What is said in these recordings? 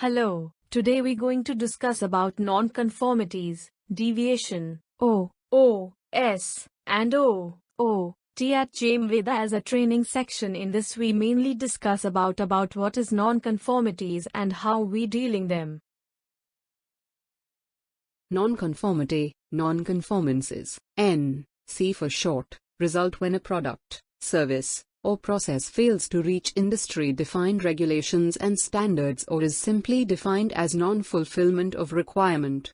Hello, today we're going to discuss about non-conformities, deviation, OOS, and OOT at Chemveda as a training section. In this we mainly discuss about what is non-conformities and how we dealing them. Non-conformity, non-conformances, NC for short, result when a product, service, or process fails to reach industry-defined regulations and standards or is simply defined as non-fulfillment of requirement.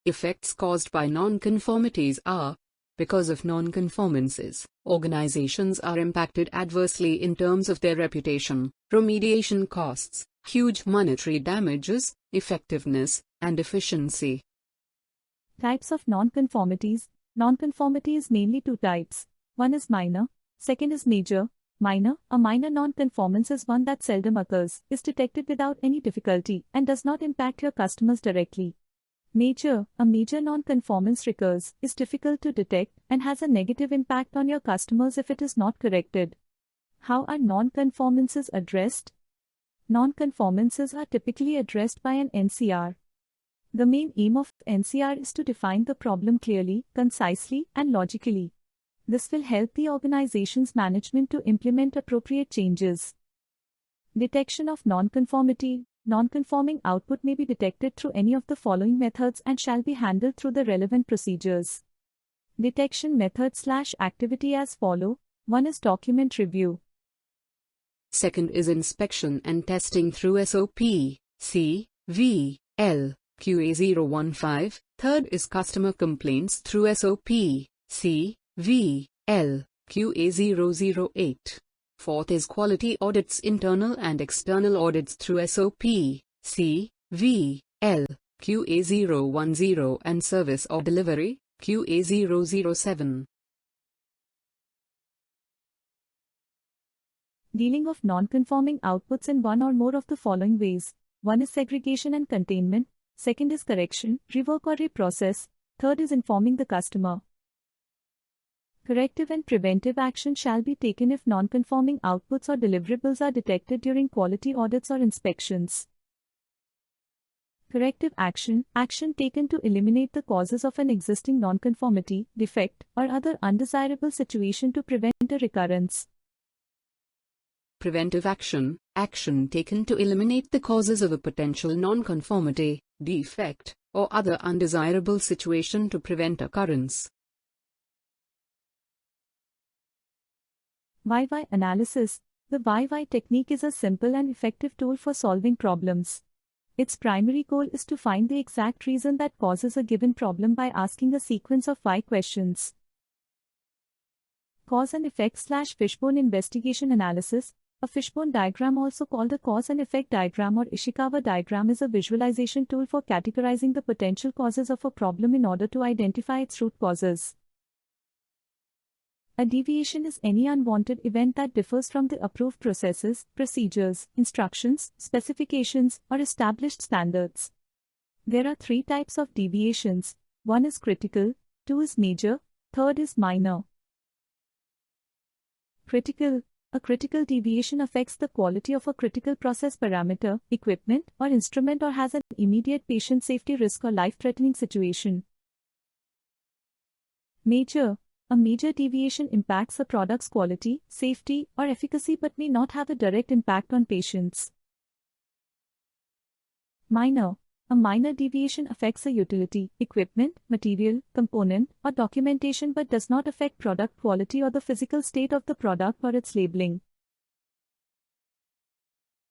Effects caused by non-conformities are: because of non-conformances, organizations are impacted adversely in terms of their reputation, remediation costs, huge monetary damages, effectiveness, and efficiency. Types of non-conformities. Non-conformity is mainly two types. One is minor, second is major. Minor, a minor non-conformance is one that seldom occurs, is detected without any difficulty, and does not impact your customers directly. Major, a major non-conformance recurs, is difficult to detect, and has a negative impact on your customers if it is not corrected. How are non-conformances addressed? Non-conformances are typically addressed by an NCR. The main aim of NCR is to define the problem clearly, concisely, and logically. This will help the organization's management to implement appropriate changes. Detection of non-conformity. Non-conforming output may be detected through any of the following methods and shall be handled through the relevant procedures. Detection method/activity as follow. 1 is document review. Second is inspection and testing through SOP, CVL, QA015. Third is customer complaints through SOP, CVL, QA008. Fourth is quality audits, internal and external audits through SOP, CVL, QA010, and service or delivery, QA007. Dealing of non-conforming outputs in one or more of the following ways. 1 is segregation and containment. Second is correction, rework or reprocess. Third is informing the customer. Corrective and preventive action shall be taken if non-conforming outputs or deliverables are detected during quality audits or inspections. Corrective action, action taken to eliminate the causes of an existing non-conformity, defect, or other undesirable situation to prevent a recurrence. Preventive action, action taken to eliminate the causes of a potential non-conformity, defect, or other undesirable situation to prevent occurrence. YY analysis. The YY technique is a simple and effective tool for solving problems. Its primary goal is to find the exact reason that causes a given problem by asking a sequence of why questions. Cause and effect/fishbone investigation analysis. A fishbone diagram, also called a cause and effect diagram or Ishikawa diagram, is a visualization tool for categorizing the potential causes of a problem in order to identify its root causes. A deviation is any unwanted event that differs from the approved processes, procedures, instructions, specifications, or established standards. There are 3 types of deviations. 1 is critical, 2 is major, third is minor. Critical. A critical deviation affects the quality of a critical process parameter, equipment, or instrument, or has an immediate patient safety risk or life-threatening situation. Major. A major deviation impacts a product's quality, safety, or efficacy but may not have a direct impact on patients. Minor. A minor deviation affects a utility, equipment, material, component, or documentation but does not affect product quality or the physical state of the product or its labeling.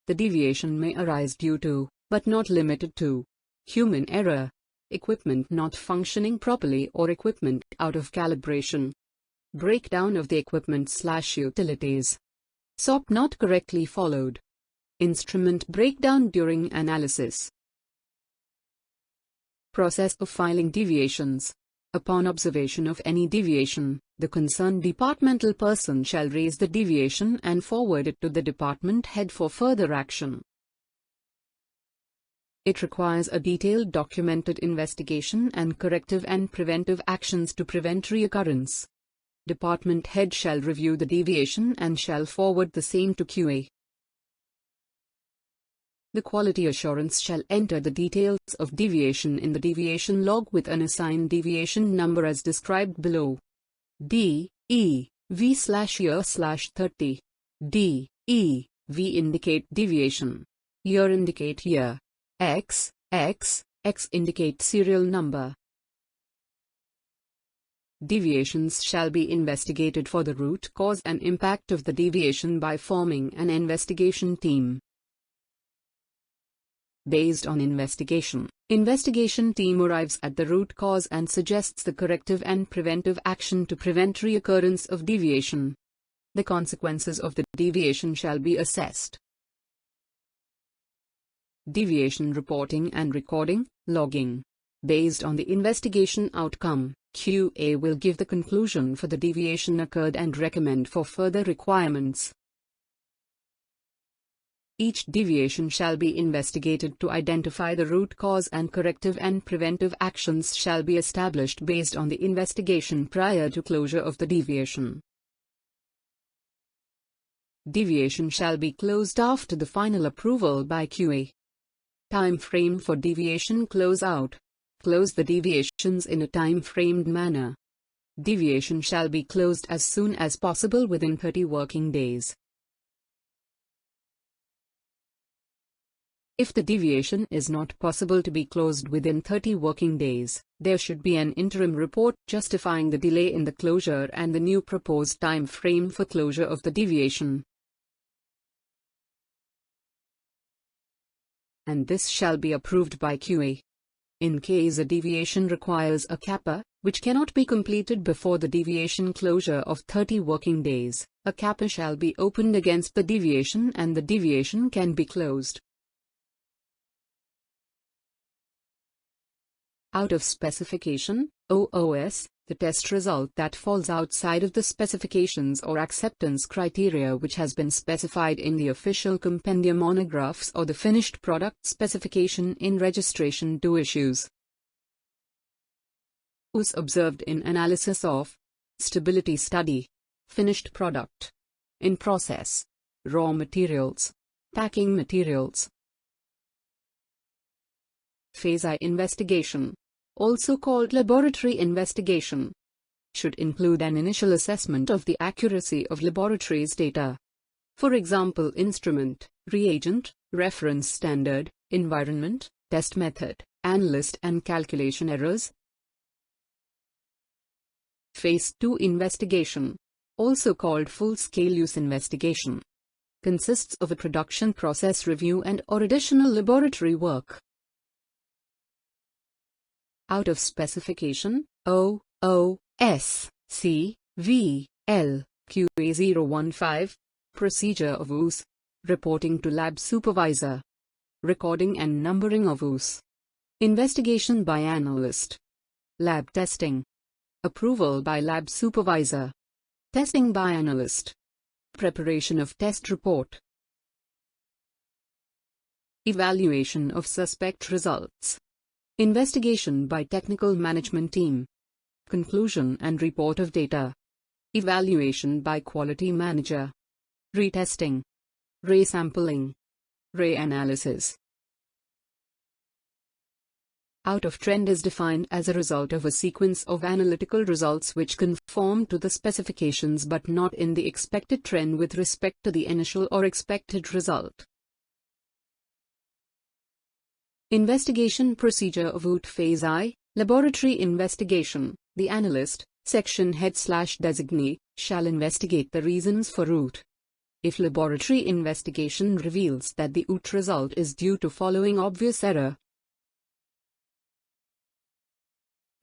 The deviation may arise due to, but not limited to, human error, equipment not functioning properly or equipment out of calibration, breakdown of the equipment/utilities, SOP not correctly followed, instrument breakdown during analysis. Process of filing deviations. Upon observation of any deviation, the concerned departmental person shall raise the deviation and forward it to the department head for further action. It requires a detailed documented investigation and corrective and preventive actions to prevent reoccurrence. Department head shall review the deviation and shall forward the same to QA. The quality assurance shall enter the details of deviation in the deviation log with an assigned deviation number as described below. D, E, V/year/30. D, E, V indicate deviation. Year indicate year. X, X, X indicate serial number. Deviations shall be investigated for the root cause and impact of the deviation by forming an investigation team. Based on investigation, investigation team arrives at the root cause and suggests the corrective and preventive action to prevent reoccurrence of deviation. The consequences of the deviation shall be assessed. Deviation reporting and recording, logging. Based on the investigation outcome, QA will give the conclusion for the deviation occurred and recommend for further requirements. Each deviation shall be investigated to identify the root cause and corrective and preventive actions shall be established based on the investigation prior to closure of the deviation. Deviation shall be closed after the final approval by QA. Time frame for deviation closeout. Close the deviations in a time-framed manner. Deviation shall be closed as soon as possible within 30 working days. If the deviation is not possible to be closed within 30 working days, there should be an interim report justifying the delay in the closure and the new proposed time frame for closure of the deviation. And this shall be approved by QA. In case a deviation requires a CAPA, which cannot be completed before the deviation closure of 30 working days, a CAPA shall be opened against the deviation and the deviation can be closed. Out of specification, OOS, the test result that falls outside of the specifications or acceptance criteria which has been specified in the official compendium monographs or the finished product specification in registration to issues. OOS observed in analysis of stability study, finished product, in process, raw materials, packing materials. Phase I investigation, also called laboratory investigation, should include an initial assessment of the accuracy of laboratory's data. For example, instrument, reagent, reference standard, environment, test method, analyst and calculation errors. Phase II investigation, also called full-scale use investigation, consists of a production process review and/or additional laboratory work. Out of specification, OOS CVL QA015, procedure of OOS, reporting to lab supervisor, recording and numbering of OOS, investigation by analyst, lab testing, approval by lab supervisor, testing by analyst, preparation of test report, evaluation of suspect results, investigation by technical management team, conclusion and report of data, evaluation by quality manager, retesting, resampling, reanalysis. Out of trend is defined as a result of a sequence of analytical results which conform to the specifications but not in the expected trend with respect to the initial or expected result. Investigation procedure of OOT Phase I, laboratory investigation. The analyst, section head/designee, shall investigate the reasons for OOT. If laboratory investigation reveals that the OOT result is due to following obvious error,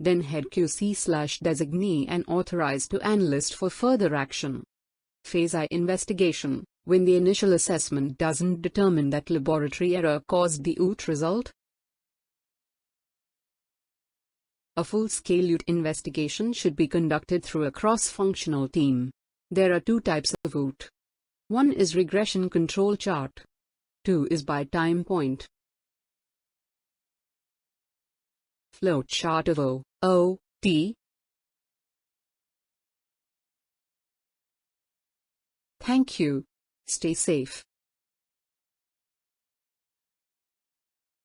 then head QC/designee and authorized to analyst for further action. Phase I investigation, when the initial assessment doesn't determine that laboratory error caused the OOT result. A full-scale OOT investigation should be conducted through a cross-functional team. There are two types of OOT. One is regression control chart. Two is by time point. Flow chart of OOT. Thank you. Stay safe.